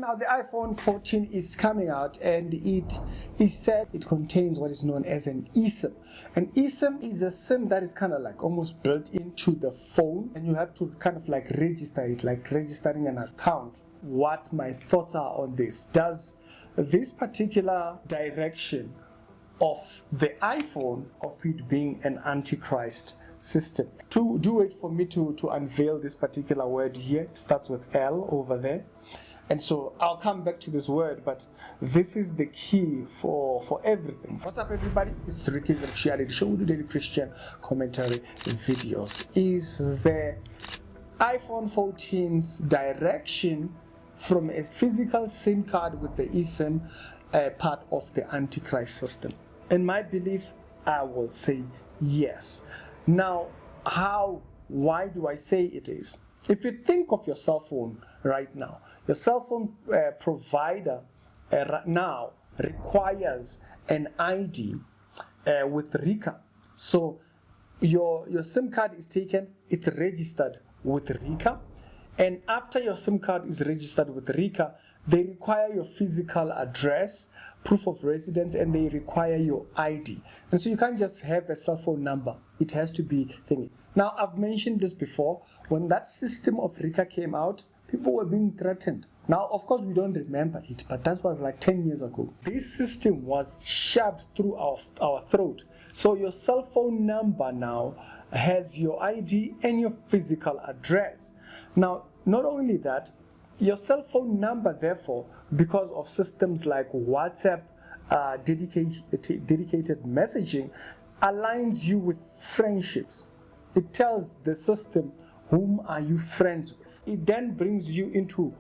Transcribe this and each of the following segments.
now the iPhone 14 is coming out, and it is said it contains what is known as an eSIM. An eSIM is a SIM that is kind of like almost built into the phone, and you have to kind of like register it, like registering an account. What my thoughts are on this? Does this particular direction of the iPhone, of it being an Antichrist system, to do it for me to unveil this particular word here? It starts with L over there, and so I'll come back to this word, but this is the key for everything. What's up, everybody? It's Ricky's Reality Show, the daily Christian commentary videos. Is the iPhone 14's direction from a physical SIM card with the eSIM part of the Antichrist system? In my belief, I will say yes. Now, why do I say it is? If you think of your cell phone right now, your cell phone provider right now requires an ID with RICA. So your SIM card is taken, it's registered with RICA, and after your SIM card is registered with RICA, they require your physical address, proof of residence, and they require your ID. And so you can't just have a cell phone number. It has to be thingy. Now, I've mentioned this before. When that system of RICA came out, people were being threatened. Now, of course, we don't remember it, but that was like 10 years ago. This system was shoved through our throat. So your cell phone number now has your ID and your physical address. Now, not only that, your cell phone number, therefore, because of systems like WhatsApp, dedicated messaging, aligns you with friendships. It tells the system whom are you friends with. It then brings you into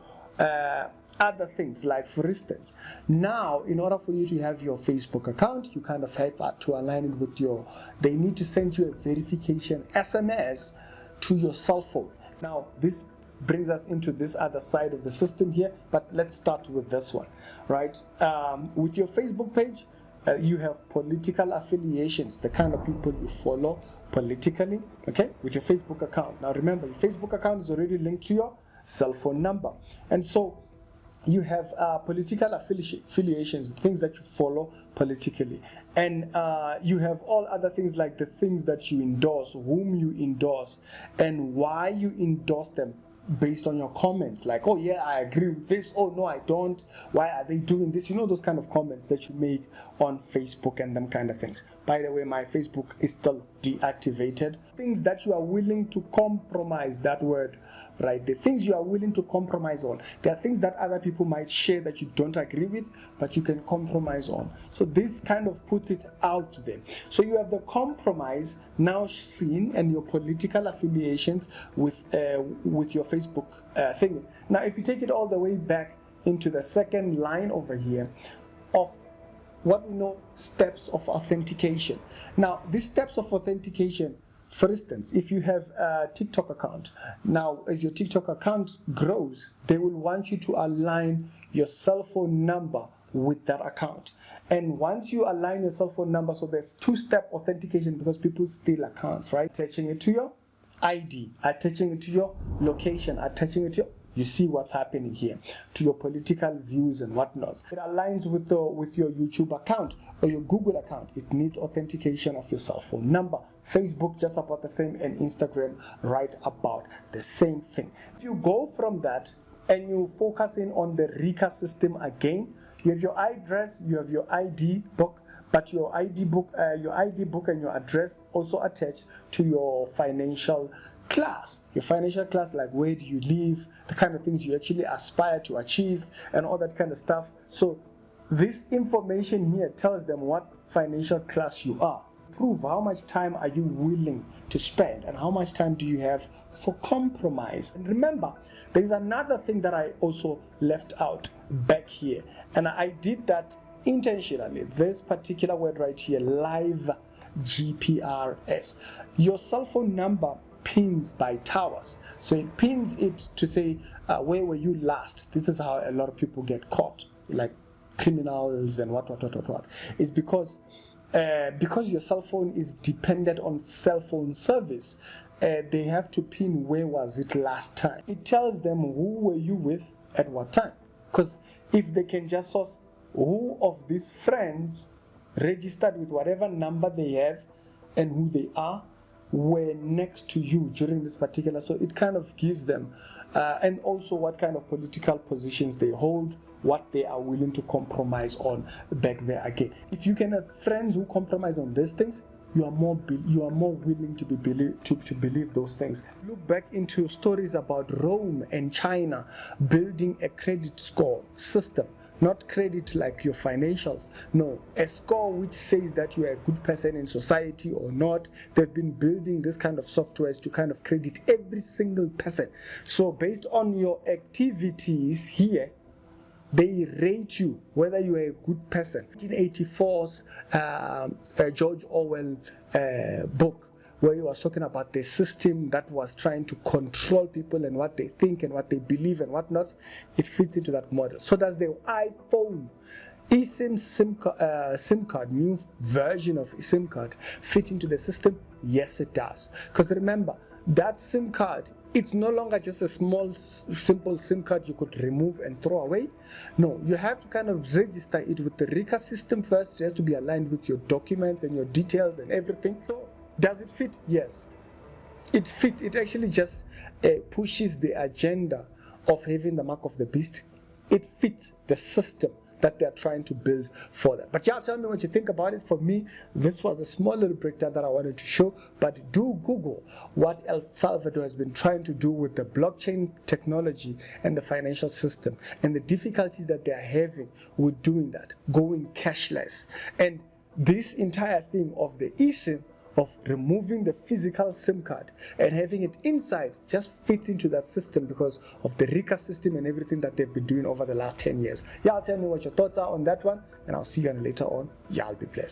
other things, like for instance, now in order for you to have your Facebook account, you kind of have to align it with they need to send you a verification SMS to your cell phone. Now this brings us into this other side of the system here, but let's start with this one, right? With your Facebook page, you have political affiliations, the kind of people you follow politically, okay, with your Facebook account. Now remember, your Facebook account is already linked to your cell phone number, and so you have political affiliations, things that you follow politically, and you have all other things like the things that you endorse, whom you endorse, and why you endorse them based on your comments, like, oh yeah, I agree with this, oh no I don't, why are they doing this? You know, those kind of comments that you make on Facebook and them kind of things. By the way, my Facebook is still deactivated. Things that you are willing to compromise, that word, right? The things you are willing to compromise on. There are things that other people might share that you don't agree with, but you can compromise on. So this kind of puts it out there. So you have the compromise now seen, and your political affiliations with your Facebook thing. Now, if you take it all the way back into the second line over here of what we know, steps of authentication. Now, these steps of authentication, for instance, if you have a TikTok account, now as your TikTok account grows, they will want you to align your cell phone number with that account. And once you align your cell phone number, so there's two-step authentication because people steal accounts, right? Attaching it to your ID, attaching it to your location, attaching it to your, you see what's happening here, to your political views and whatnot. It aligns with your YouTube account or your Google account. It needs authentication of your cell phone number. Facebook just about the same, and Instagram right about the same thing. If you go from that and you focus in on the RICA system again, you have your address, you have your ID book, but your ID book and your address also attached to your financial class. Your financial class, like where do you live, the kind of things you actually aspire to achieve, and all that kind of stuff. So this information here tells them what financial class you are. Prove how much time are you willing to spend, and how much time do you have for compromise. And remember, there's another thing that I also left out back here, and I did that intentionally. This particular word right here, live GPRS. Your cell phone number pins by towers. So it pins it to say, where were you last? This is how a lot of people get caught, like criminals and what. It's because your cell phone is dependent on cell phone service. They have to pin where was it last time. It tells them who were you with at what time. Because if they can just source who of these friends registered with whatever number they have and who they are were next to you during this particular, so it kind of gives them, and also what kind of political positions they hold, what they are willing to compromise on back there again. If you can have friends who compromise on these things, you are more willing to believe those things. Look back into stories about Rome and China building a credit score system. Not credit like your financials, no, a score which says that you are a good person in society or not. They've been building this kind of softwares to kind of credit every single person. So based on your activities here, they rate you whether you are a good person. 1984's George Orwell book, where he was talking about the system that was trying to control people and what they think and what they believe and whatnot, it fits into that model. So does the iPhone eSIM SIM card, new version of SIM card, fit into the system? Yes, it does. Because remember, that SIM card, it's no longer just a small, simple SIM card you could remove and throw away. No, you have to kind of register it with the RICA system first. It has to be aligned with your documents and your details and everything. So, does it fit? Yes. It fits. It actually just pushes the agenda of having the mark of the beast. It fits the system that they're trying to build for them. But yeah, tell me what you think about it. For me, this was a small little breakdown that I wanted to show. But do Google what El Salvador has been trying to do with the blockchain technology and the financial system, and the difficulties that they're having with doing that, going cashless. And this entire thing of the eSIM, of removing the physical SIM card and having it inside, just fits into that system because of the RICA system and everything that they've been doing over the last 10 years. Y'all tell me what your thoughts are on that one, and I'll see you later on. Y'all be blessed.